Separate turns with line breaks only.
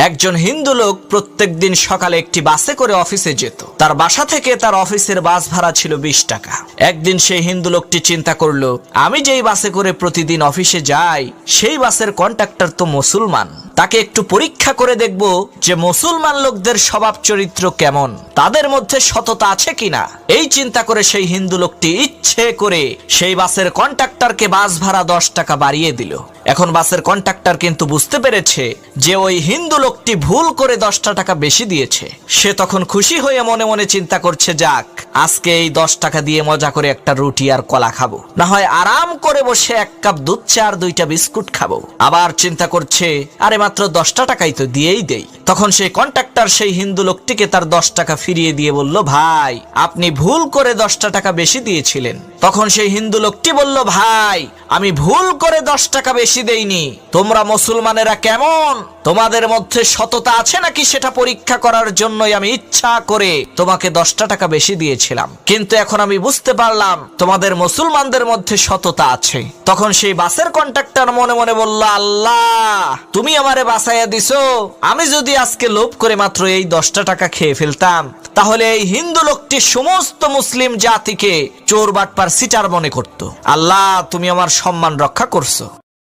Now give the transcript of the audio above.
একজন হিন্দু লোক প্রত্যেকদিন সকালে একটি বাসে করে অফিসে যেত। তার বাসা থেকে তার অফিসের বাস ভাড়া ছিল 20 টাকা। একদিন সেই হিন্দু লোকটি চিন্তা করলো, আমি যেই বাসে করে প্রতিদিন অফিসে যাই সেই বাসের কন্ডাক্টর তো মুসলমান, তাকে একটু পরীক্ষা করে দেখব যে মুসলমান লোকদের স্বভাব চরিত্র কেমন, তাদের মধ্যে সততা আছে কিনা। এই চিন্তা করে সেই হিন্দু লোকটি ইচ্ছে করে সেই বাসের কন্ডাক্টরকে বাস ভাড়া 10 টাকা বাড়িয়ে দিল। এখন বাসের কন্ডাক্টর কিন্তু বুঝতে পেরেছে যে ওই হিন্দু লোকটি ভুল করে 10 টাকা বেশি দিয়েছে। সে তখন খুশি হয়ে মনে মনে চিন্তা করছে, যাক আজকে এই 10 টাকা দিয়ে মজা করে একটা রুটি আর কলা খাবো, না হয় আরাম করে বসে 1 কাপ দুধ চা আর 2টা বিস্কুট খাবো। আবার চিন্তা করছে, আরে মাত্র 10 টাকাই তো দিয়েই দেই। তখন সেই কন্ডাক্টর সেই হিন্দু লোকটিকে তার 10 টাকা ফিরিয়ে দিয়ে বলল, ভাই আপনি ভুল করে 10 টাকা বেশি দিয়েছিলেন। তখন সেই হিন্দু লোকটি বলল, ভাই আমি ভুল করে 10 টাকা বেশি দেইনি, তোমরা মুসলমানেরা কেমন, তোমাদের মধ্যে সততা আছে নাকি সেটা পরীক্ষা করার জন্যই আমি ইচ্ছা করে তোমাকে 10 টাকা বেশি দিয়েছিলাম, কিন্তু এখন আমি বুঝতে পারলাম তোমাদের মুসলমানদের মধ্যে সততা আছে। তখন সেই বাসের কন্ডাক্টর মনে মনে বলল, আল্লাহ তুমি আমারে বাঁচাইয়া দিছো, আমি যদি আজকে লোভ করে মাত্র এই 10 টাকা খেয়ে ফেলতাম তাহলে এই হিন্দু লোকটি সমস্ত মুসলিম জাতিকে চোর বাটপার সিটার মনে করত। আল্লাহ তুমি আমার সম্মান রক্ষা করছো।